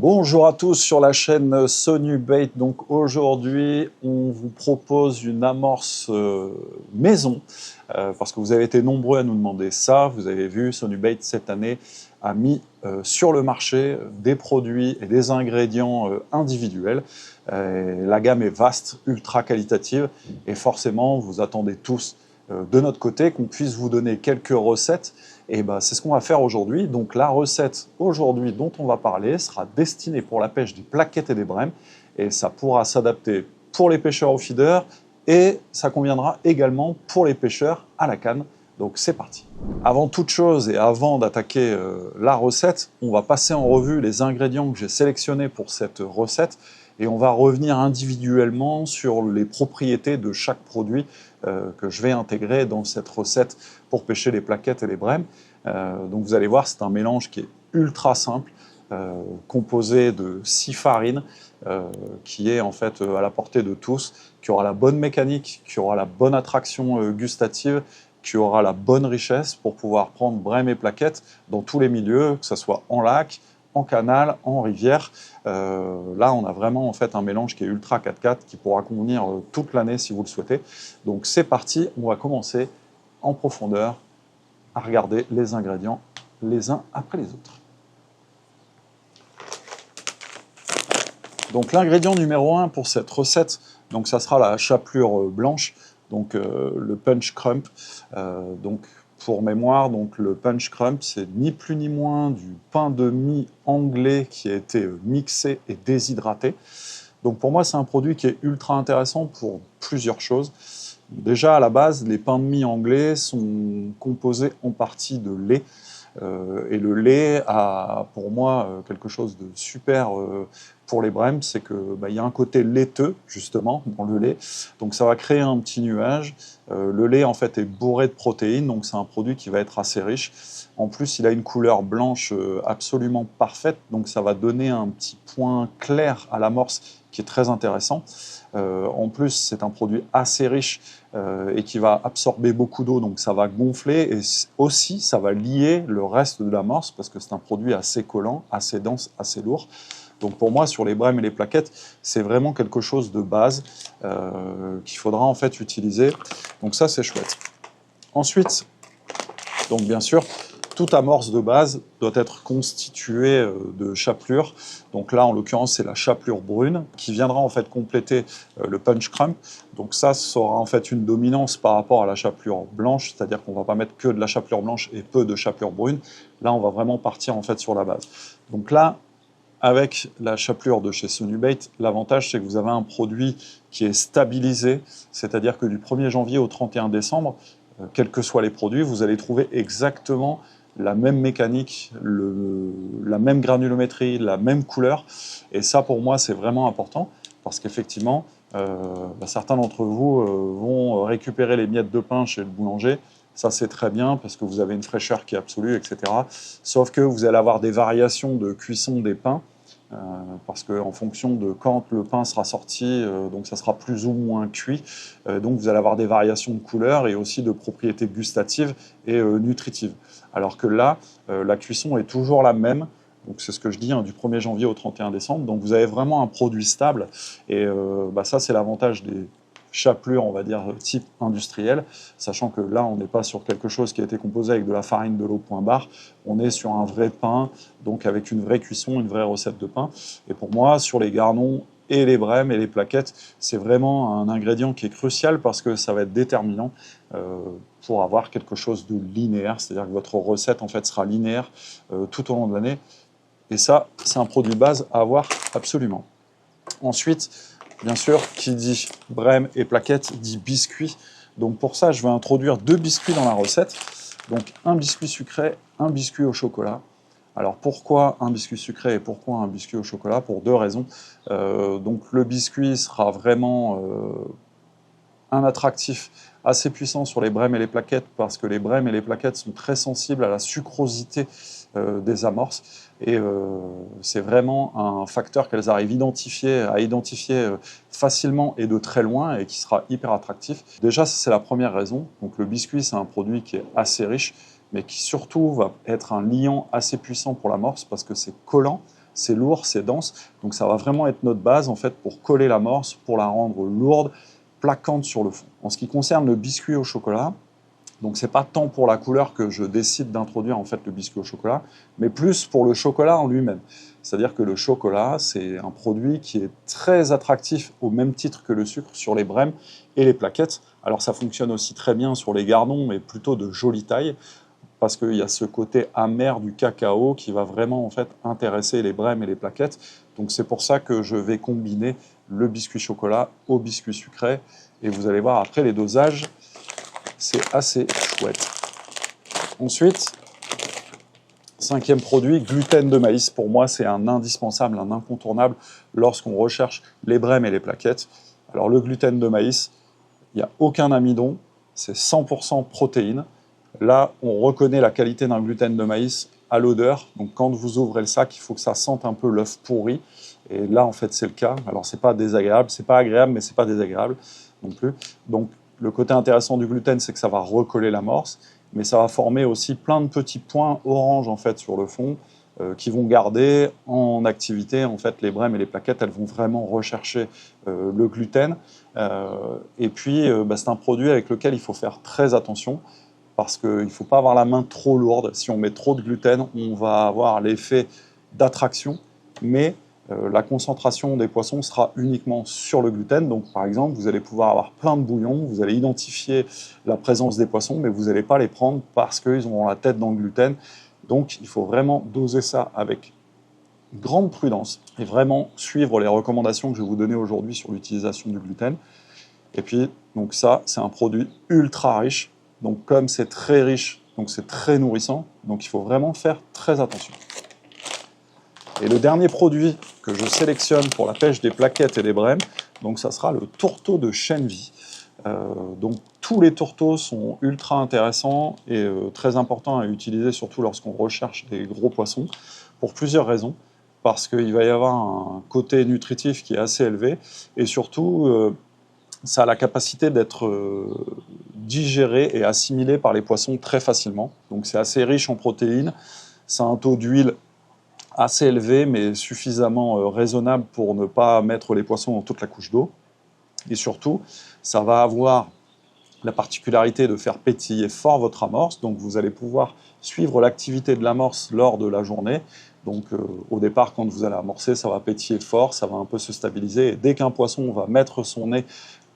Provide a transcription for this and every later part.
Bonjour à tous sur la chaîne Sonubait. Donc aujourd'hui, on vous propose une amorce maison parce que vous avez été nombreux à nous demander ça. Vous avez vu, Sonubait cette année a mis sur le marché des produits et des ingrédients individuels. La gamme est vaste, ultra qualitative et forcément, vous attendez tous de notre côté qu'on puisse vous donner quelques recettes. Et ben, c'est ce qu'on va faire aujourd'hui. Donc la recette aujourd'hui dont on va parler sera destinée pour la pêche des plaquettes et des brèmes. Et ça pourra s'adapter pour les pêcheurs au feeder et ça conviendra également pour les pêcheurs à la canne. Donc c'est parti. Avant toute chose et avant d'attaquer la recette, on va passer en revue les ingrédients que j'ai sélectionnés pour cette recette et on va revenir individuellement sur les propriétés de chaque produit que je vais intégrer dans cette recette pour pêcher les plaquettes et les brèmes. Donc vous allez voir, c'est un mélange qui est ultra simple, composé de 6 farines, qui est en fait à la portée de tous, qui aura la bonne mécanique, qui aura la bonne attraction gustative, qui aura la bonne richesse pour pouvoir prendre brèmes et plaquettes dans tous les milieux, que ce soit en lac, en canal, en rivière. Là, on a vraiment en fait un mélange qui est ultra 4x4 qui pourra convenir toute l'année si vous le souhaitez. Donc c'est parti, on va commencer en profondeur à regarder les ingrédients les uns après les autres. Donc l'ingrédient numéro 1 pour cette recette, donc ça sera la chapelure blanche, donc le punch crump. Donc pour mémoire, donc le punch crump, c'est ni plus ni moins du pain de mie anglais qui a été mixé et déshydraté. Donc pour moi, c'est un produit qui est ultra intéressant pour plusieurs choses. Déjà, à la base, les pains de mie anglais sont composés en partie de lait. Et le lait a, pour moi, quelque chose de super pour les brèmes, c'est que y a un côté laiteux, justement, dans le lait. Donc ça va créer un petit nuage. Le lait, en fait, est bourré de protéines, donc c'est un produit qui va être assez riche. En plus, il a une couleur blanche absolument parfaite, donc ça va donner un petit point clair à l'amorce qui est très intéressant. En plus, c'est un produit assez riche et qui va absorber beaucoup d'eau, donc ça va gonfler et aussi ça va lier le reste de l'amorce parce que c'est un produit assez collant, assez dense, assez lourd. Donc pour moi, sur les brèmes et les plaquettes, c'est vraiment quelque chose de base qu'il faudra en fait utiliser. Donc ça, c'est chouette. Ensuite, donc bien sûr, toute amorce de base doit être constituée de chapelure. Donc là, en l'occurrence, c'est la chapelure brune qui viendra en fait compléter le punch crump. Donc ça aura en fait une dominance par rapport à la chapelure blanche, c'est-à-dire qu'on ne va pas mettre que de la chapelure blanche et peu de chapelure brune. Là, on va vraiment partir en fait sur la base. Donc là, avec la chapelure de chez Sonubait, l'avantage c'est que vous avez un produit qui est stabilisé, c'est-à-dire que du 1er janvier au 31 décembre, quels que soient les produits, vous allez trouver exactement la même mécanique, la même granulométrie, la même couleur. Et ça, pour moi, c'est vraiment important parce qu'effectivement, certains d'entre vous vont récupérer les miettes de pain chez le boulanger. Ça, c'est très bien parce que vous avez une fraîcheur qui est absolue, etc. Sauf que vous allez avoir des variations de cuisson des pains parce qu'en fonction de quand le pain sera sorti, donc ça sera plus ou moins cuit. Donc vous allez avoir des variations de couleur et aussi de propriétés gustatives et nutritives. Alors que là, la cuisson est toujours la même. Donc c'est ce que je dis, du 1er janvier au 31 décembre. Donc vous avez vraiment un produit stable. Et ça, c'est l'avantage des chapelure, on va dire, type industriel, sachant que là, on n'est pas sur quelque chose qui a été composé avec de la farine, de l'eau, point barre. On est sur un vrai pain, donc avec une vraie cuisson, une vraie recette de pain. Et pour moi, sur les garnons et les brèmes et les plaquettes, c'est vraiment un ingrédient qui est crucial parce que ça va être déterminant pour avoir quelque chose de linéaire, c'est-à-dire que votre recette, en fait, sera linéaire tout au long de l'année. Et ça, c'est un produit base à avoir absolument. Ensuite, bien sûr, qui dit brème et plaquettes dit biscuit. Donc pour ça, je vais introduire 2 biscuits dans la recette. Donc un biscuit sucré, un biscuit au chocolat. Alors pourquoi un biscuit sucré et pourquoi un biscuit au chocolat? Pour 2 raisons. Donc le biscuit sera vraiment un attractif assez puissant sur les brèmes et les plaquettes parce que les brèmes et les plaquettes sont très sensibles à la sucrosité des amorces et c'est vraiment un facteur qu'elles arrivent à identifier facilement et de très loin et qui sera hyper attractif. Déjà, ça c'est la première raison. Donc le biscuit, c'est un produit qui est assez riche mais qui surtout va être un liant assez puissant pour l'amorce parce que c'est collant. c'est lourd, c'est dense. Donc ça va vraiment être notre base en fait pour coller l'amorce, pour la rendre lourde, plaquante sur le fond. En ce qui concerne le biscuit au chocolat, donc c'est pas tant pour la couleur que je décide d'introduire en fait le biscuit au chocolat, mais plus pour le chocolat en lui-même. C'est-à-dire que le chocolat, c'est un produit qui est très attractif au même titre que le sucre sur les brèmes et les plaquettes. Alors ça fonctionne aussi très bien sur les gardons, mais plutôt de jolie taille, parce qu'il y a ce côté amer du cacao qui va vraiment en fait intéresser les brèmes et les plaquettes. Donc c'est pour ça que je vais combiner le biscuit chocolat au biscuit sucré. Et vous allez voir après les dosages, c'est assez chouette. Ensuite, 5e produit, gluten de maïs. Pour moi, c'est un indispensable, un incontournable lorsqu'on recherche les brèmes et les plaquettes. Alors le gluten de maïs, il n'y a aucun amidon, c'est 100% protéines. Là, on reconnaît la qualité d'un gluten de maïs à l'odeur. Donc quand vous ouvrez le sac, il faut que ça sente un peu l'œuf pourri. Et là, en fait, c'est le cas. Alors c'est pas désagréable, c'est pas agréable, mais c'est pas désagréable non plus. Donc le côté intéressant du gluten, c'est que ça va recoller l'amorce, mais ça va former aussi plein de petits points orange en fait sur le fond qui vont garder en activité en fait les brèmes et les plaquettes. Elles vont vraiment rechercher le gluten. Et puis c'est un produit avec lequel il faut faire très attention parce qu'il ne faut pas avoir la main trop lourde. Si on met trop de gluten, on va avoir l'effet d'attraction, mais la concentration des poissons sera uniquement sur le gluten. Donc, par exemple, vous allez pouvoir avoir plein de bouillons, vous allez identifier la présence des poissons, mais vous n'allez pas les prendre parce qu'ils auront la tête dans le gluten. Donc, il faut vraiment doser ça avec grande prudence et vraiment suivre les recommandations que je vais vous donner aujourd'hui sur l'utilisation du gluten. Et puis, donc ça, c'est un produit ultra riche. Donc, comme c'est très riche, donc c'est très nourrissant. Donc, il faut vraiment faire très attention. Et le dernier produit que je sélectionne pour la pêche des plaquettes et des brèmes, donc ça sera le tourteau de chènevis. Donc tous les tourteaux sont ultra intéressants et très importants à utiliser, surtout lorsqu'on recherche des gros poissons, pour plusieurs raisons. Parce qu'il va y avoir un côté nutritif qui est assez élevé et surtout ça a la capacité d'être digéré et assimilé par les poissons très facilement. Donc c'est assez riche en protéines, ça a un taux d'huile assez élevé, mais suffisamment raisonnable pour ne pas mettre les poissons dans toute la couche d'eau. Et surtout, ça va avoir la particularité de faire pétiller fort votre amorce, donc vous allez pouvoir suivre l'activité de l'amorce lors de la journée. Donc au départ, quand vous allez amorcer, ça va pétiller fort, ça va un peu se stabiliser, et dès qu'un poisson va mettre son nez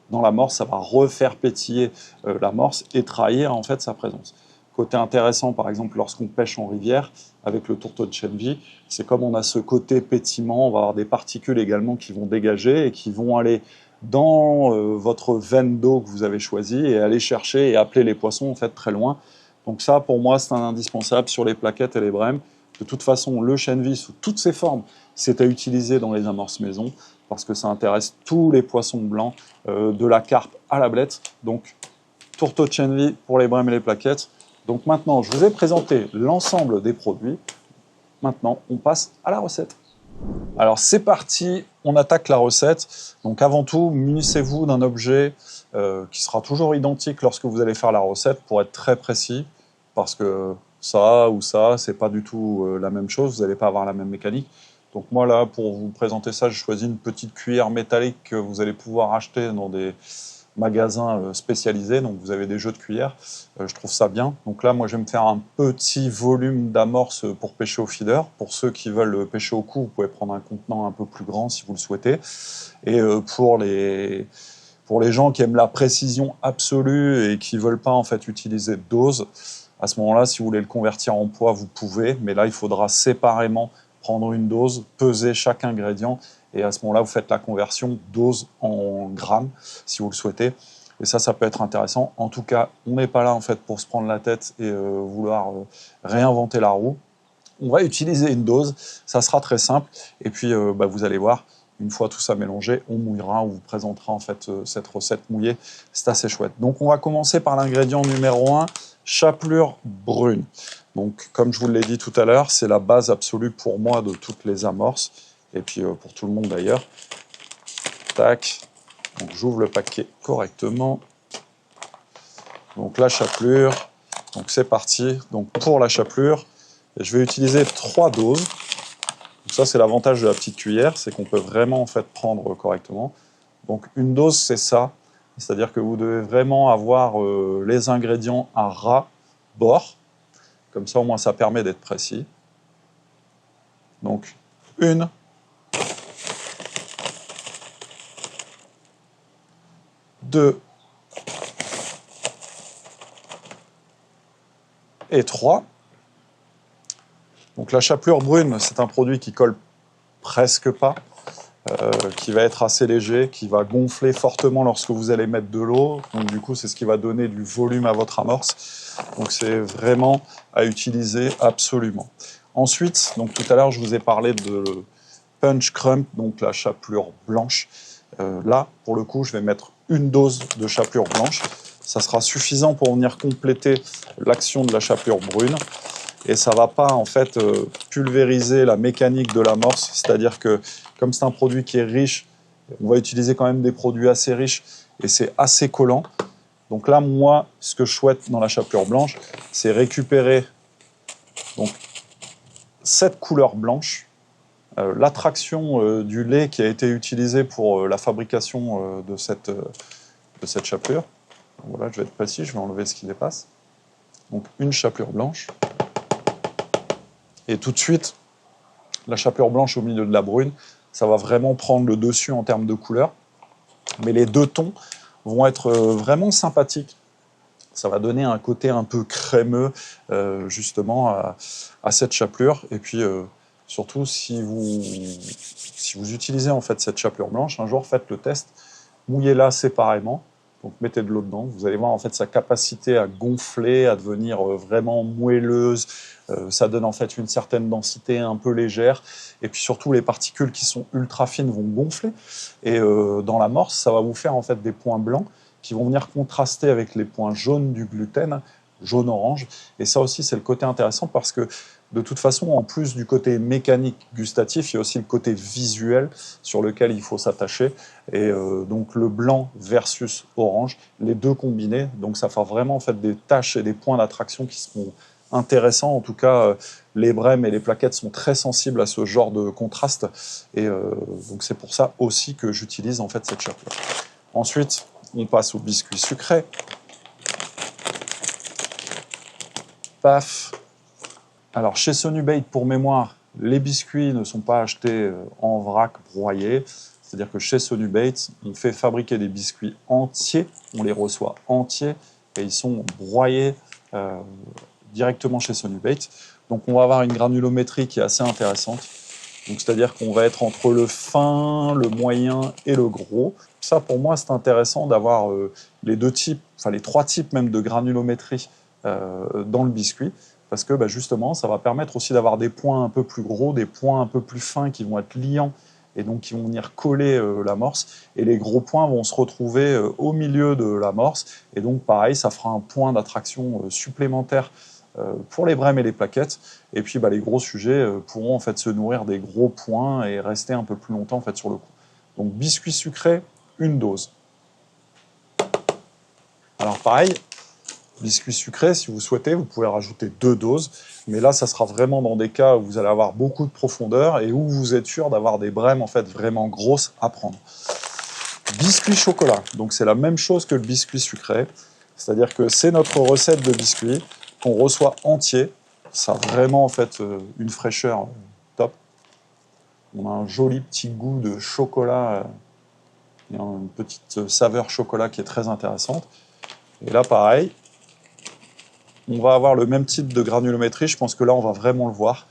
dans l'amorce, ça va refaire pétiller l'amorce et trahir en fait sa présence. Côté intéressant, par exemple, lorsqu'on pêche en rivière, avec le tourteau de chènevis, c'est comme on a ce côté pétillement, on va avoir des particules également qui vont dégager et qui vont aller dans votre veine d'eau que vous avez choisie et aller chercher et appeler les poissons en fait très loin. Donc ça, pour moi, c'est un indispensable sur les plaquettes et les brèmes. De toute façon, le chènevis sous toutes ses formes, c'est à utiliser dans les amorces maison parce que ça intéresse tous les poissons blancs, de la carpe à la blette. Donc, tourteau de chènevis pour les brèmes et les plaquettes. Donc maintenant, je vous ai présenté l'ensemble des produits. Maintenant, on passe à la recette. Alors c'est parti, on attaque la recette. Donc avant tout, munissez-vous d'un objet qui sera toujours identique lorsque vous allez faire la recette pour être très précis, parce que ça ou ça, c'est pas du tout la même chose, vous n'allez pas avoir la même mécanique. Donc moi là, pour vous présenter ça, j'ai choisi une petite cuillère métallique que vous allez pouvoir acheter dans des magasins spécialisés, donc vous avez des jeux de cuillères, je trouve ça bien. Donc là, moi, je vais me faire un petit volume d'amorce pour pêcher au feeder. Pour ceux qui veulent pêcher au coup, vous pouvez prendre un contenant un peu plus grand si vous le souhaitez. Et pour les gens qui aiment la précision absolue et qui ne veulent pas en fait utiliser de dose, à ce moment-là, si vous voulez le convertir en poids, vous pouvez, mais là, il faudra séparément prendre une dose, peser chaque ingrédient, et à ce moment-là, vous faites la conversion dose en grammes, si vous le souhaitez. Et ça peut être intéressant. En tout cas, on n'est pas là en fait pour se prendre la tête et vouloir réinventer la roue. On va utiliser une dose, ça sera très simple. Et puis, vous allez voir, une fois tout ça mélangé, on mouillera, on vous présentera en fait cette recette mouillée. C'est assez chouette. Donc, on va commencer par l'ingrédient numéro 1, chapelure brune. Donc, comme je vous l'ai dit tout à l'heure, c'est la base absolue pour moi de toutes les amorces. Et puis pour tout le monde d'ailleurs. Tac. Donc j'ouvre le paquet correctement. Donc la chapelure. Donc c'est parti. Donc pour la chapelure, je vais utiliser 3 doses. ça, c'est l'avantage de la petite cuillère, c'est qu'on peut vraiment en fait prendre correctement. Donc une dose, c'est ça. C'est-à-dire que vous devez vraiment avoir les ingrédients à ras bord. Comme ça, au moins, ça permet d'être précis. Donc, 1, 2 et 3. Donc la chapelure brune, c'est un produit qui colle presque pas, qui va être assez léger, qui va gonfler fortement lorsque vous allez mettre de l'eau. Donc du coup, c'est ce qui va donner du volume à votre amorce. Donc c'est vraiment à utiliser absolument. Ensuite, donc tout à l'heure, je vous ai parlé de Punch Crump, donc la chapelure blanche. Là, pour le coup, je vais mettre une dose de chapelure blanche. Ça sera suffisant pour venir compléter l'action de la chapelure brune. Et ça ne va pas en fait pulvériser la mécanique de l'amorce, c'est-à-dire que comme c'est un produit qui est riche, on va utiliser quand même des produits assez riches et c'est assez collant. Donc là, moi, ce que je souhaite dans la chapelure blanche, c'est récupérer donc, cette couleur blanche, l'attraction du lait qui a été utilisé pour la fabrication de cette chapelure. Donc voilà, je vais être précis, je vais enlever ce qui dépasse. Donc une chapelure blanche. Et tout de suite, la chapelure blanche au milieu de la brune, ça va vraiment prendre le dessus en termes de couleur. Mais les deux tons vont être vraiment sympathiques. Ça va donner un côté un peu crémeux, justement, à cette chapelure. Et puis, surtout, si vous utilisez en fait cette chapelure blanche, un jour, faites le test, mouillez-la séparément. Donc mettez de l'eau dedans, vous allez voir en fait sa capacité à gonfler, à devenir vraiment moelleuse. Ça donne en fait une certaine densité un peu légère. Et puis surtout les particules qui sont ultra fines vont gonfler. Et dans l'amorce, ça va vous faire en fait des points blancs qui vont venir contraster avec les points jaunes du gluten, jaune-orange. Et ça aussi c'est le côté intéressant parce que de toute façon, en plus du côté mécanique gustatif, il y a aussi le côté visuel sur lequel il faut s'attacher. Et donc le blanc versus orange, les deux combinés, donc ça fait vraiment en fait des taches et des points d'attraction qui seront intéressants. En tout cas, les brèmes et les plaquettes sont très sensibles à ce genre de contraste. Et donc c'est pour ça aussi que j'utilise en fait cette chapelure. Ensuite, on passe au biscuit sucré. Paf. Alors, chez Sonubate, pour mémoire, les biscuits ne sont pas achetés en vrac broyés. C'est-à-dire que chez Sonubate, on fait fabriquer des biscuits entiers, on les reçoit entiers et ils sont broyés directement chez Sonubate. Donc, on va avoir une granulométrie qui est assez intéressante. Donc, c'est-à-dire qu'on va être entre le fin, le moyen et le gros. Ça, pour moi, c'est intéressant d'avoir les deux types, enfin les trois types même de granulométrie dans le biscuit. Parce que justement, ça va permettre aussi d'avoir des points un peu plus gros, des points un peu plus fins qui vont être liants et donc qui vont venir coller l'amorce. Et les gros points vont se retrouver au milieu de l'amorce. Et donc pareil, ça fera un point d'attraction supplémentaire pour les brèmes et les plaquettes. Et puis les gros sujets pourront en fait se nourrir des gros points et rester un peu plus longtemps en fait sur le coup. Donc biscuit sucré, une dose. Alors pareil, biscuit sucré, si vous souhaitez, vous pouvez rajouter 2 doses, mais là, ça sera vraiment dans des cas où vous allez avoir beaucoup de profondeur et où vous êtes sûr d'avoir des brèmes en fait vraiment grosses à prendre. Biscuit chocolat, donc c'est la même chose que le biscuit sucré, c'est-à-dire que c'est notre recette de biscuit qu'on reçoit entier. Ça a vraiment en fait une fraîcheur top. On a un joli petit goût de chocolat, et une petite saveur chocolat qui est très intéressante. Et là, pareil, on va avoir le même type de granulométrie, je pense que là on va vraiment le voir.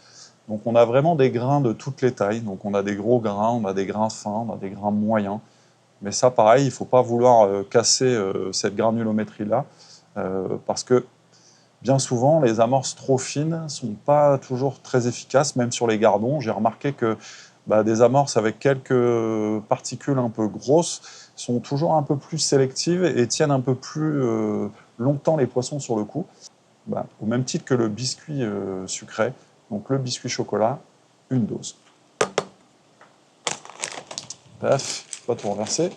Donc on a vraiment des grains de toutes les tailles, donc on a des gros grains, on a des grains fins, on a des grains moyens. Mais ça pareil, il ne faut pas vouloir casser cette granulométrie-là, parce que bien souvent les amorces trop fines ne sont pas toujours très efficaces, même sur les gardons. J'ai remarqué que des amorces avec quelques particules un peu grosses sont toujours un peu plus sélectives et tiennent un peu plus longtemps les poissons sur le coup. Au même titre que le biscuit sucré, donc le biscuit chocolat, une dose. Paf, pas tout renverser.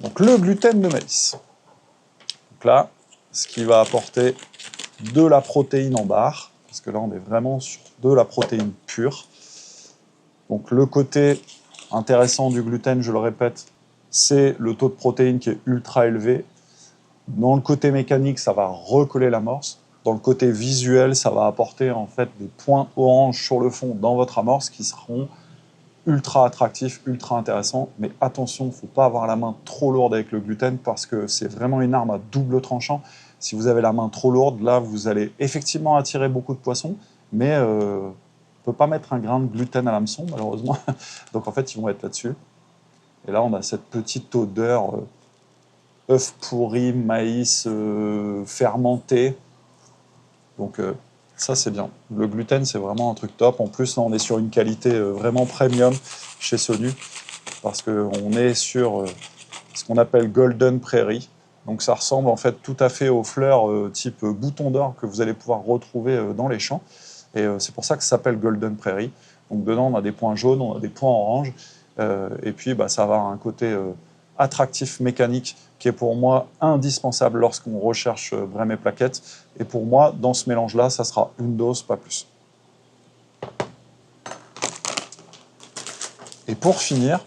Donc le gluten de maïs. Donc là, ce qui va apporter de la protéine en barre, parce que là on est vraiment sur de la protéine pure. Donc le côté intéressant du gluten, je le répète, c'est le taux de protéines qui est ultra élevé. Dans le côté mécanique, ça va recoller l'amorce. Dans le côté visuel, ça va apporter en fait des points orange sur le fond dans votre amorce qui seront ultra attractifs, ultra intéressants. Mais attention, il ne faut pas avoir la main trop lourde avec le gluten parce que c'est vraiment une arme à double tranchant. Si vous avez la main trop lourde, là, vous allez effectivement attirer beaucoup de poissons, mais on ne peut pas mettre un grain de gluten à l'hameçon, malheureusement. Donc en fait, ils vont être là-dessus. Et là, on a cette petite odeur œuf pourri, maïs fermenté. Donc ça, c'est bien. Le gluten, c'est vraiment un truc top. En plus, là, on est sur une qualité vraiment premium chez Sonu, parce qu'on est sur ce qu'on appelle Golden Prairie. Donc ça ressemble en fait tout à fait aux fleurs type bouton d'or que vous allez pouvoir retrouver dans les champs. Et c'est pour ça que ça s'appelle Golden Prairie. Donc dedans, on a des points jaunes, on a des points oranges. Et puis, ça va avoir un côté attractif mécanique qui est pour moi indispensable lorsqu'on recherche brème et plaquettes. Et pour moi, dans ce mélange-là, ça sera une dose, pas plus. Et pour finir,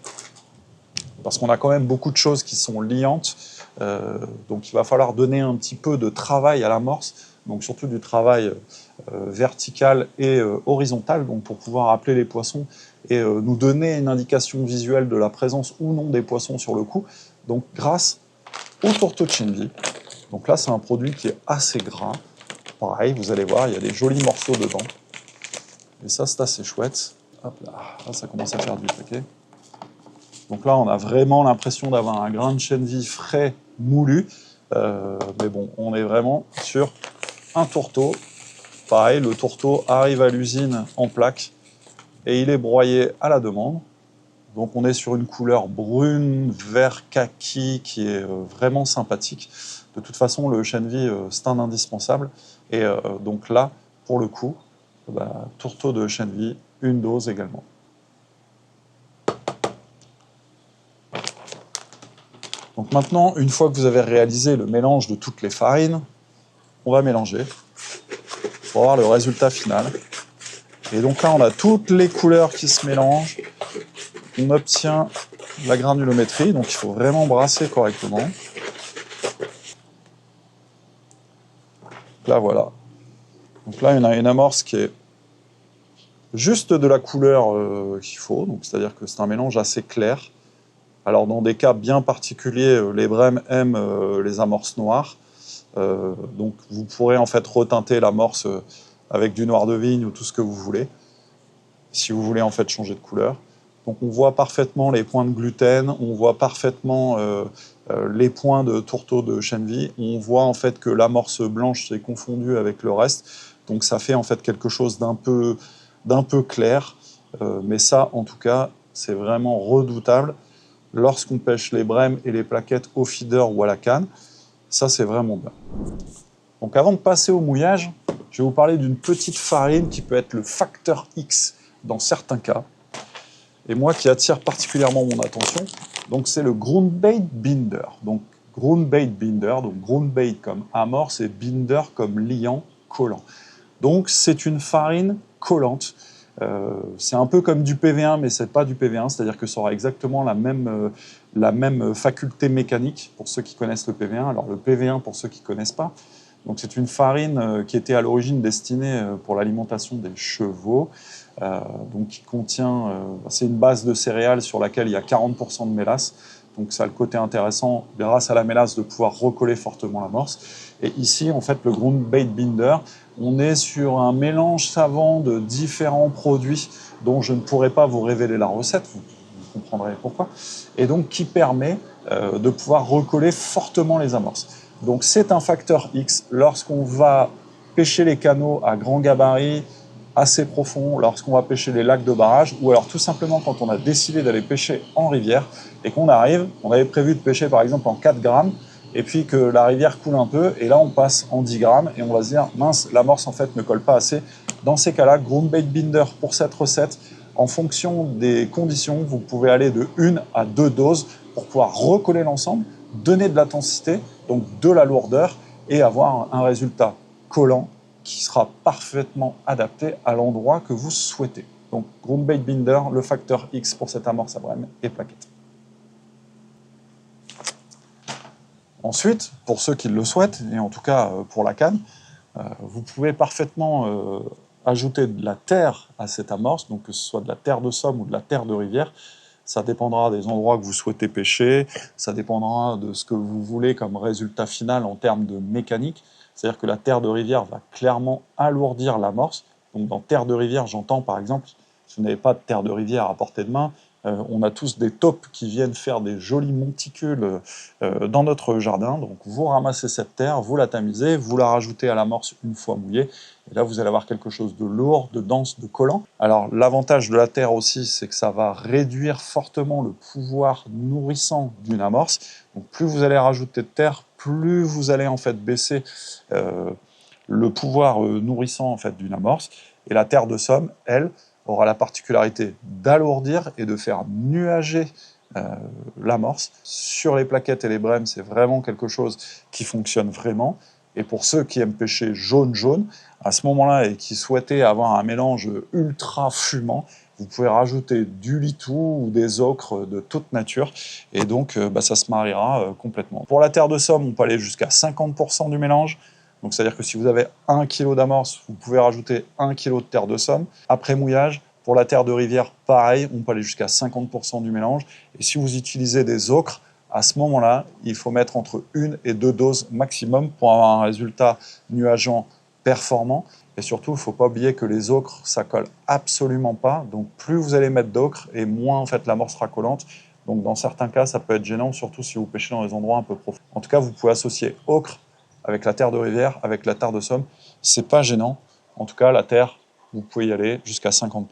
parce qu'on a quand même beaucoup de choses qui sont liantes, donc il va falloir donner un petit peu de travail à l'amorce, donc surtout du travail vertical et horizontal, donc pour pouvoir appeler les poissons et nous donner une indication visuelle de la présence ou non des poissons sur le coup, donc grâce au tourteau de Shenvi. Donc là, c'est un produit qui est assez gras. Pareil, vous allez voir, il y a des jolis morceaux dedans. Et ça, c'est assez chouette. Hop là, là, ça commence à faire du paquet. Donc là, on a vraiment l'impression d'avoir un grain de Shenvi frais, moulu. Mais bon, on est vraiment sur un tourteau. Pareil, le tourteau arrive à l'usine en plaque et il est broyé à la demande. Donc on est sur une couleur brune, vert kaki qui est vraiment sympathique. De toute façon, le Shenvi, c'est un indispensable. Et donc là, pour le coup, tourteau de Shenvi, une dose également. Donc maintenant, une fois que vous avez réalisé le mélange de toutes les farines, on va mélanger pour avoir le résultat final. Et donc là, on a toutes les couleurs qui se mélangent. On obtient la granulométrie, donc il faut vraiment brasser correctement. Là, voilà. Donc là, on a une amorce qui est juste de la couleur qu'il faut, donc c'est-à-dire que c'est un mélange assez clair. Alors dans des cas bien particuliers, les brèmes aiment les amorces noires. Donc vous pourrez en fait reteinter l'amorce avec du noir de vigne ou tout ce que vous voulez, si vous voulez en fait changer de couleur. Donc on voit parfaitement les points de gluten, on voit parfaitement les points de tourteau de Shenvi, on voit en fait que l'amorce blanche s'est confondue avec le reste, donc ça fait en fait quelque chose d'un peu clair, mais ça en tout cas c'est vraiment redoutable lorsqu'on pêche les brèmes et les plaquettes au feeder ou à la canne, ça c'est vraiment bien. Donc avant de passer au mouillage, je vais vous parler d'une petite farine qui peut être le facteur X dans certains cas, et moi qui attire particulièrement mon attention, donc c'est le Groundbait Binder. Donc Groundbait Binder, donc Groundbait comme amorce et Binder comme liant collant. Donc c'est une farine collante. C'est un peu comme du PV1, mais c'est pas du PV1, c'est-à-dire que ça aura exactement la même faculté mécanique pour ceux qui connaissent le PV1. Alors le PV1 pour ceux qui ne connaissent pas. Donc c'est une farine qui était à l'origine destinée pour l'alimentation des chevaux. Donc qui contient, c'est une base de céréales sur laquelle il y a 40% de mélasse. Donc ça a le côté intéressant, grâce à la mélasse, de pouvoir recoller fortement l'amorce. Et ici, en fait, le Groundbait Binder, on est sur un mélange savant de différents produits dont je ne pourrais pas vous révéler la recette, vous comprendrez pourquoi, et donc qui permet de pouvoir recoller fortement les amorces. Donc c'est un facteur X lorsqu'on va pêcher les canaux à grand gabarit, assez profond, lorsqu'on va pêcher les lacs de barrage, ou alors tout simplement quand on a décidé d'aller pêcher en rivière et qu'on arrive, on avait prévu de pêcher par exemple en 4 grammes, et puis que la rivière coule un peu, et là on passe en 10 grammes, et on va se dire, mince, l'amorce en fait ne colle pas assez. Dans ces cas-là, Groundbait Binder pour cette recette, en fonction des conditions, vous pouvez aller de 1 à 2 doses pour pouvoir recoller l'ensemble, donner de l'intensité, donc de la lourdeur, et avoir un résultat collant qui sera parfaitement adapté à l'endroit que vous souhaitez. Donc Ground Bait Binder, le facteur X pour cette amorce à brème et plaquette. Ensuite, pour ceux qui le souhaitent, et en tout cas pour la canne, vous pouvez parfaitement ajouter de la terre à cette amorce, donc que ce soit de la terre de somme ou de la terre de rivière. Ça dépendra des endroits que vous souhaitez pêcher, ça dépendra de ce que vous voulez comme résultat final en termes de mécanique. C'est-à-dire que la terre de rivière va clairement alourdir l'amorce. Donc dans terre de rivière, j'entends par exemple, si vous n'avez pas de terre de rivière à portée de main, on a tous des taupes qui viennent faire des jolis monticules dans notre jardin. Donc vous ramassez cette terre, vous la tamisez, vous la rajoutez à l'amorce une fois mouillée. Et là, vous allez avoir quelque chose de lourd, de dense, de collant. Alors l'avantage de la terre aussi, c'est que ça va réduire fortement le pouvoir nourrissant d'une amorce. Donc plus vous allez rajouter de terre, plus vous allez en fait baisser le pouvoir nourrissant en fait d'une amorce. Et la terre de somme, elle, aura la particularité d'alourdir et de faire nuager l'amorce. Sur les plaquettes et les brèmes, c'est vraiment quelque chose qui fonctionne vraiment. Et pour ceux qui aiment pêcher jaune-jaune, à ce moment-là, et qui souhaitaient avoir un mélange ultra fumant, vous pouvez rajouter du litou ou des ocres de toute nature, et donc ça se mariera complètement. Pour la terre de somme, on peut aller jusqu'à 50% du mélange. Donc c'est-à-dire que si vous avez 1 kg d'amorce, vous pouvez rajouter 1 kg de terre de somme. Après mouillage, pour la terre de rivière, pareil, on peut aller jusqu'à 50% du mélange. Et si vous utilisez des ocres, à ce moment-là, il faut mettre entre 1 et 2 doses maximum pour avoir un résultat nuageant performant. Et surtout, il ne faut pas oublier que les ocres, ça colle absolument pas. Donc plus vous allez mettre d'ocre, et moins en fait l'amorce sera collante. Donc dans certains cas, ça peut être gênant, surtout si vous pêchez dans des endroits un peu profonds. En tout cas, vous pouvez associer ocre avec la terre de rivière, avec la terre de somme. C'est pas gênant. En tout cas, la terre, vous pouvez y aller jusqu'à 50%.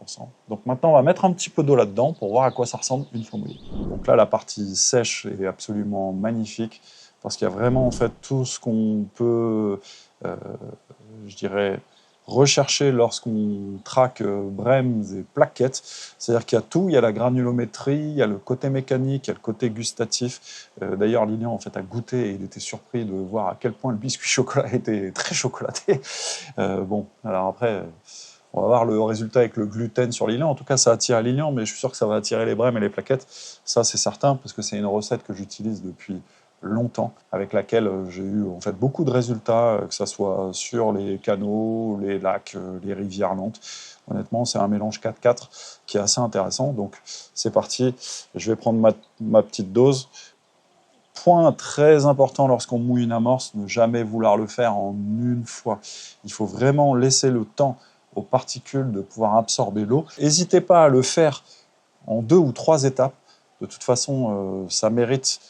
Donc maintenant, on va mettre un petit peu d'eau là-dedans pour voir à quoi ça ressemble une fois mouillé. Donc là, la partie sèche est absolument magnifique parce qu'il y a vraiment en fait tout ce qu'on peut, je dirais, rechercher lorsqu'on traque brèmes et plaquettes. C'est-à-dire qu'il y a tout, il y a la granulométrie, il y a le côté mécanique, il y a le côté gustatif. D'ailleurs, Lilian en fait, a goûté et il était surpris de voir à quel point le biscuit chocolat était très chocolaté. Bon, alors après, on va voir le résultat avec le gluten sur Lilian. En tout cas, ça attire Lilian, mais je suis sûr que ça va attirer les brèmes et les plaquettes. Ça, c'est certain, parce que c'est une recette que j'utilise depuis longtemps, avec laquelle j'ai eu en fait beaucoup de résultats, que ce soit sur les canaux, les lacs, les rivières lentes. Honnêtement, c'est un mélange 4-4 qui est assez intéressant. Donc, c'est parti. Je vais prendre ma petite dose. Point très important lorsqu'on mouille une amorce, ne jamais vouloir le faire en une fois. Il faut vraiment laisser le temps aux particules de pouvoir absorber l'eau. N'hésitez pas à le faire en 2 ou 3 étapes. De toute façon, ça mérite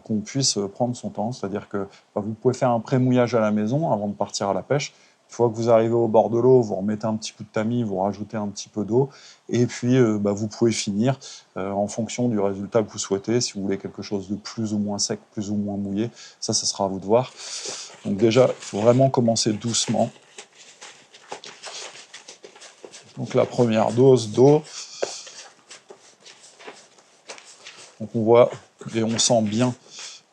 qu'on puisse prendre son temps. C'est-à-dire que vous pouvez faire un pré-mouillage à la maison avant de partir à la pêche. Une fois que vous arrivez au bord de l'eau, vous remettez un petit coup de tamis, vous rajoutez un petit peu d'eau, et puis vous pouvez finir en fonction du résultat que vous souhaitez. Si vous voulez quelque chose de plus ou moins sec, plus ou moins mouillé, ça sera à vous de voir. Donc déjà, il faut vraiment commencer doucement. Donc la première dose d'eau. Donc on voit et on sent bien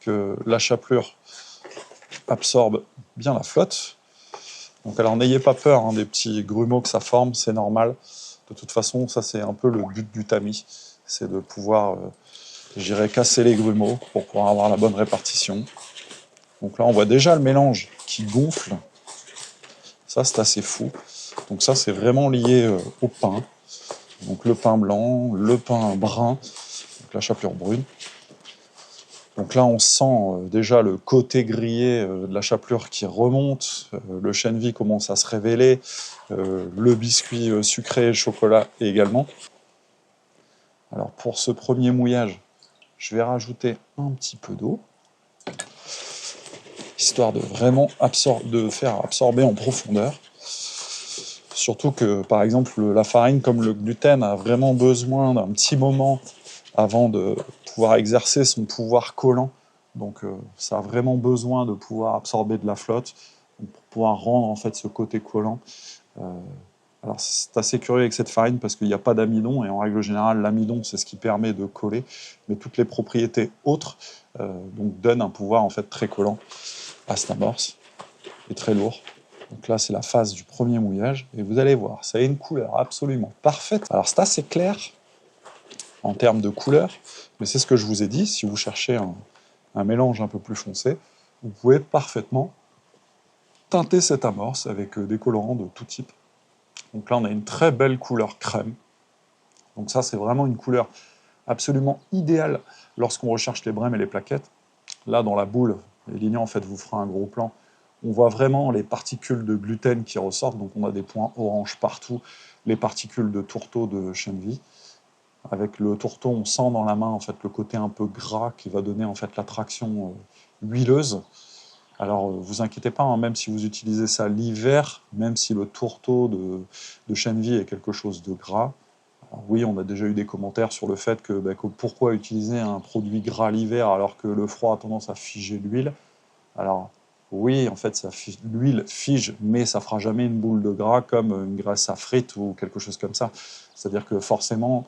que la chapelure absorbe bien la flotte. Donc alors n'ayez pas peur des petits grumeaux que ça forme, c'est normal. De toute façon, ça c'est un peu le but du tamis, c'est de pouvoir, casser les grumeaux pour pouvoir avoir la bonne répartition. Donc là on voit déjà le mélange qui gonfle. Ça c'est assez fou. Donc ça c'est vraiment lié au pain. Donc le pain blanc, le pain brun, donc la chapelure brune. Donc là, on sent déjà le côté grillé de la chapelure qui remonte, le chènevis commence à se révéler, le biscuit sucré et chocolat également. Alors pour ce premier mouillage, je vais rajouter un petit peu d'eau, histoire de vraiment faire absorber en profondeur. Surtout que, par exemple, la farine, comme le gluten, a vraiment besoin d'un petit moment avant de pouvoir exercer son pouvoir collant. Donc ça a vraiment besoin de pouvoir absorber de la flotte pour pouvoir rendre en fait ce côté collant. Alors c'est assez curieux avec cette farine parce qu'il n'y a pas d'amidon et en règle générale l'amidon c'est ce qui permet de coller, mais toutes les propriétés autres donc donnent un pouvoir en fait très collant à cette amorce et très lourd. Donc là, c'est la phase du premier mouillage, et vous allez voir, ça a une couleur absolument parfaite. Alors c'est assez clair en termes de couleur, mais c'est ce que je vous ai dit, si vous cherchez un mélange un peu plus foncé, vous pouvez parfaitement teinter cette amorce avec des colorants de tout type. Donc là, on a une très belle couleur crème. Donc ça, c'est vraiment une couleur absolument idéale lorsqu'on recherche les brèmes et les plaquettes. Là, dans la boule, les lignes, en fait, vous fera un gros plan. On voit vraiment les particules de gluten qui ressortent, donc on a des points orange partout, les particules de tourteau de Chenvi. Avec le tourteau, on sent dans la main en fait le côté un peu gras qui va donner en fait l'attraction huileuse. Alors, vous inquiétez pas, hein, même si vous utilisez ça l'hiver, même si le tourteau de Chenvi est quelque chose de gras, alors oui, on a déjà eu des commentaires sur le fait que pourquoi utiliser un produit gras l'hiver alors que le froid a tendance à figer l'huile. Alors, oui, en fait, l'huile fige, mais ça fera jamais une boule de gras comme une graisse à frites ou quelque chose comme ça. C'est-à-dire que forcément,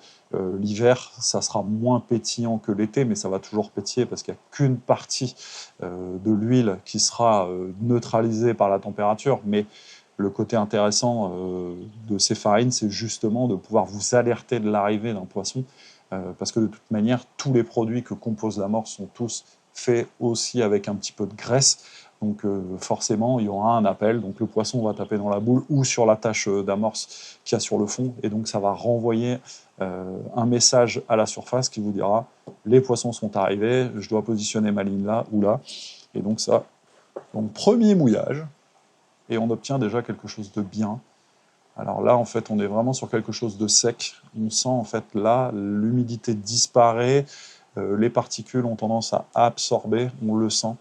l'hiver, ça sera moins pétillant que l'été, mais ça va toujours pétiller parce qu'il n'y a qu'une partie de l'huile qui sera neutralisée par la température. Mais le côté intéressant de ces farines, c'est justement de pouvoir vous alerter de l'arrivée d'un poisson, parce que de toute manière, tous les produits que compose l'amorce sont tous faits aussi avec un petit peu de graisse. Donc forcément, il y aura un appel, donc le poisson va taper dans la boule ou sur la tache d'amorce qu'il y a sur le fond, et donc ça va renvoyer un message à la surface qui vous dira « les poissons sont arrivés, je dois positionner ma ligne là ou là ». Et donc ça, donc premier mouillage, et on obtient déjà quelque chose de bien. Alors là, en fait, on est vraiment sur quelque chose de sec. On sent, en fait, là, l'humidité disparaît, les particules ont tendance à absorber, on le sent.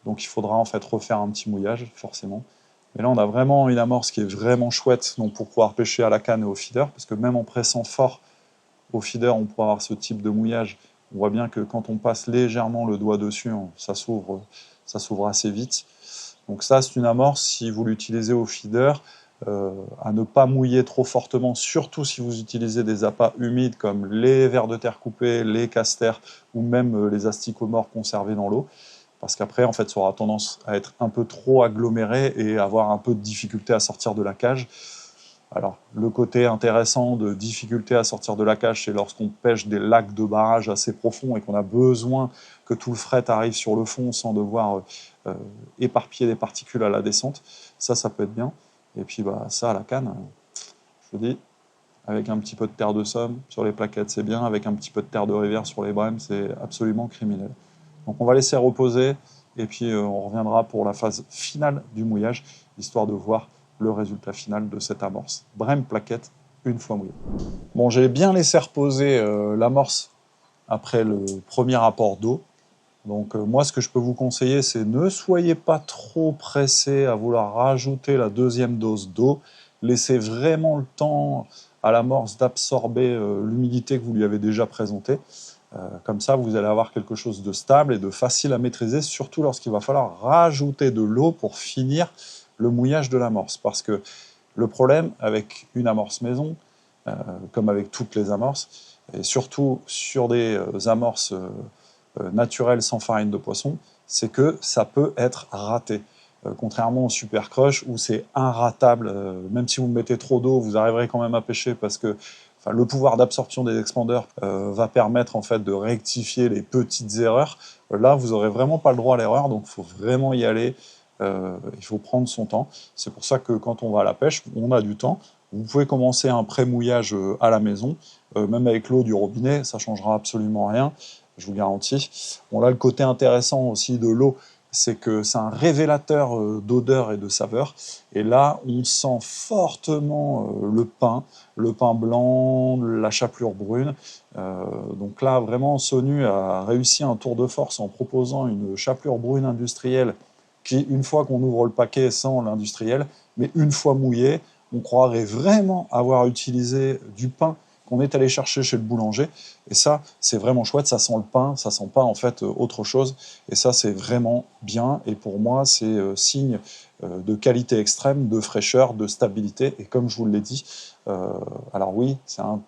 Donc il faudra, en fait, refaire un petit mouillage, forcément. Mais là, on a vraiment une amorce qui est vraiment chouette, donc pour pouvoir pêcher à la canne et au feeder, parce que même en pressant fort au feeder, on pourra avoir ce type de mouillage. On voit bien que quand on passe légèrement le doigt dessus, ça s'ouvre assez vite. Donc ça, c'est une amorce, si vous l'utilisez au feeder, à ne pas mouiller trop fortement, surtout si vous utilisez des appâts humides comme les vers de terre coupés, les casters ou même les asticots morts conservés dans l'eau, parce qu'après, en fait, ça aura tendance à être un peu trop aggloméré et avoir un peu de difficulté à sortir de la cage. Alors, le côté intéressant de difficulté à sortir de la cage, c'est lorsqu'on pêche des lacs de barrage assez profonds et qu'on a besoin que tout le fret arrive sur le fond sans devoir éparpiller des particules à la descente. Ça peut être bien. Et puis ça, à la canne, je vous dis, avec un petit peu de terre de Somme sur les plaquettes, c'est bien. Avec un petit peu de terre de rivière sur les brèmes, c'est absolument criminel. Donc on va laisser reposer, et puis on reviendra pour la phase finale du mouillage, histoire de voir le résultat final de cette amorce. Brème plaquette, une fois mouillée. Bon, j'ai bien laissé reposer l'amorce après le premier apport d'eau. Donc moi, ce que je peux vous conseiller, c'est ne soyez pas trop pressé à vouloir rajouter la deuxième dose d'eau. Laissez vraiment le temps à l'amorce d'absorber l'humidité que vous lui avez déjà présentée. Comme ça, vous allez avoir quelque chose de stable et de facile à maîtriser, surtout lorsqu'il va falloir rajouter de l'eau pour finir le mouillage de l'amorce. Parce que le problème avec une amorce maison, comme avec toutes les amorces, et surtout sur des amorces naturelles sans farine de poisson, c'est que ça peut être raté. Contrairement au Super Crush où c'est inratable, même si vous mettez trop d'eau, vous arriverez quand même à pêcher parce que le pouvoir d'absorption des expandeurs va permettre en fait de rectifier les petites erreurs. Là, vous n'aurez vraiment pas le droit à l'erreur, donc il faut vraiment y aller. Il faut prendre son temps. C'est pour ça que quand on va à la pêche, on a du temps. Vous pouvez commencer un pré-mouillage à la maison, même avec l'eau du robinet, ça ne changera absolument rien, je vous garantis. Bon, là, le côté intéressant aussi de l'eau, c'est que c'est un révélateur d'odeur et de saveur. Et là, on sent fortement le pain blanc, la chapelure brune. Donc là, vraiment, Sonu a réussi un tour de force en proposant une chapelure brune industrielle qui, une fois qu'on ouvre le paquet, sent l'industriel, mais une fois mouillé, on croirait vraiment avoir utilisé du pain qu'on est allé chercher chez le boulanger. Et ça, c'est vraiment chouette, ça sent le pain, ça sent pas en fait autre chose. Et ça, c'est vraiment bien. Et pour moi, c'est signe de qualité extrême, de fraîcheur, de stabilité. Et comme je vous l'ai dit, alors oui,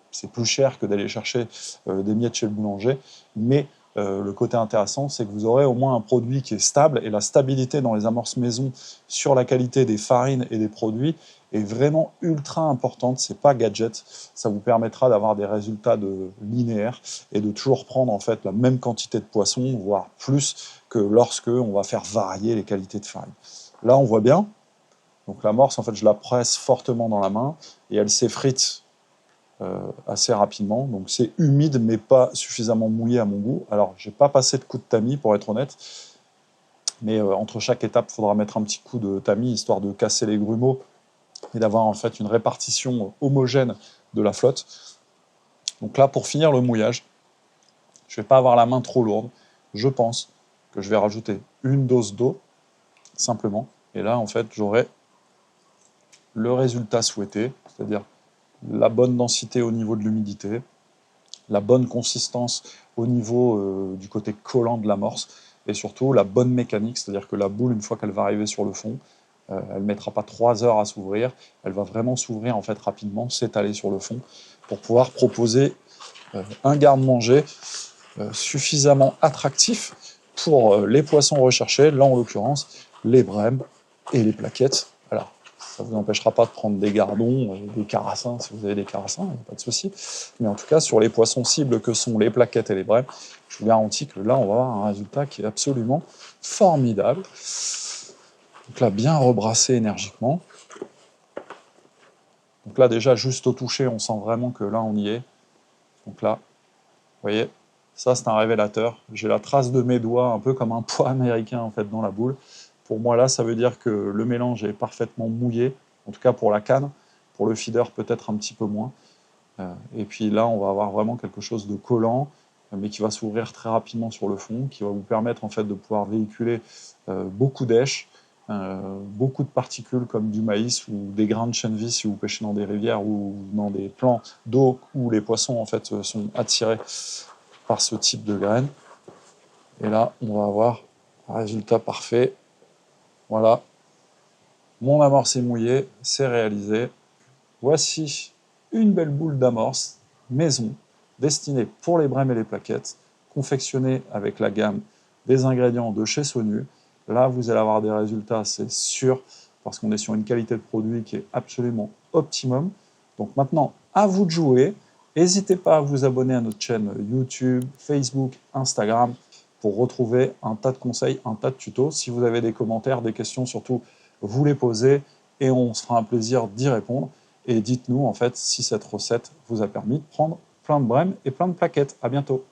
c'est plus cher que d'aller chercher des miettes chez le boulanger, mais le côté intéressant, c'est que vous aurez au moins un produit qui est stable, et la stabilité dans les amorces maison sur la qualité des farines et des produits est vraiment ultra importante. C'est pas gadget, ça vous permettra d'avoir des résultats linéaires et de toujours prendre en fait la même quantité de poisson, voire plus que lorsque on va faire varier les qualités de farine. Là, on voit bien. Donc l'amorce, en fait, je la presse fortement dans la main et elle s'effrite assez rapidement. Donc c'est humide, mais pas suffisamment mouillé à mon goût. Alors, j'ai pas passé de coup de tamis, pour être honnête, mais entre chaque étape, il faudra mettre un petit coup de tamis, histoire de casser les grumeaux et d'avoir en fait une répartition homogène de la flotte. Donc là, pour finir le mouillage, je ne vais pas avoir la main trop lourde. Je pense que je vais rajouter une dose d'eau, simplement. Et là, en fait, j'aurai le résultat souhaité, c'est-à-dire la bonne densité au niveau de l'humidité, la bonne consistance au niveau du côté collant de l'amorce, et surtout la bonne mécanique, c'est-à-dire que la boule, une fois qu'elle va arriver sur le fond, elle ne mettra pas 3 heures à s'ouvrir, elle va vraiment s'ouvrir en fait rapidement, s'étaler sur le fond, pour pouvoir proposer un garde-manger suffisamment attractif pour les poissons recherchés, là en l'occurrence les brèmes et les plaquettes. Alors, ça ne vous empêchera pas de prendre des gardons, des carassins, si vous avez des carassins, il n'y a pas de souci. Mais en tout cas, sur les poissons cibles que sont les plaquettes et les brèmes, je vous garantis que là, on va avoir un résultat qui est absolument formidable. Donc là, bien rebrassé énergiquement. Donc là, déjà, juste au toucher, on sent vraiment que là, on y est. Donc là, vous voyez, ça, c'est un révélateur. J'ai la trace de mes doigts, un peu comme un pois américain, en fait, dans la boule. Pour moi, là, ça veut dire que le mélange est parfaitement mouillé, en tout cas pour la canne. Pour le feeder, peut-être un petit peu moins. Et puis là, on va avoir vraiment quelque chose de collant, mais qui va s'ouvrir très rapidement sur le fond, qui va vous permettre, en fait, de pouvoir véhiculer beaucoup d'èches, beaucoup de particules comme du maïs ou des grains de chènevis si vous pêchez dans des rivières ou dans des plans d'eau où les poissons en fait sont attirés par ce type de graines. Et là, on va avoir un résultat parfait. Voilà, mon amorce est mouillée, c'est réalisé. Voici une belle boule d'amorce maison destinée pour les brèmes et les plaquettes, confectionnée avec la gamme des ingrédients de chez Sonu. Là, vous allez avoir des résultats, c'est sûr, parce qu'on est sur une qualité de produit qui est absolument optimum. Donc maintenant, à vous de jouer. N'hésitez pas à vous abonner à notre chaîne YouTube, Facebook, Instagram, pour retrouver un tas de conseils, un tas de tutos. Si vous avez des commentaires, des questions, surtout, vous les posez et on se fera un plaisir d'y répondre. Et dites-nous, en fait, si cette recette vous a permis de prendre plein de brèmes et plein de plaquettes. À bientôt.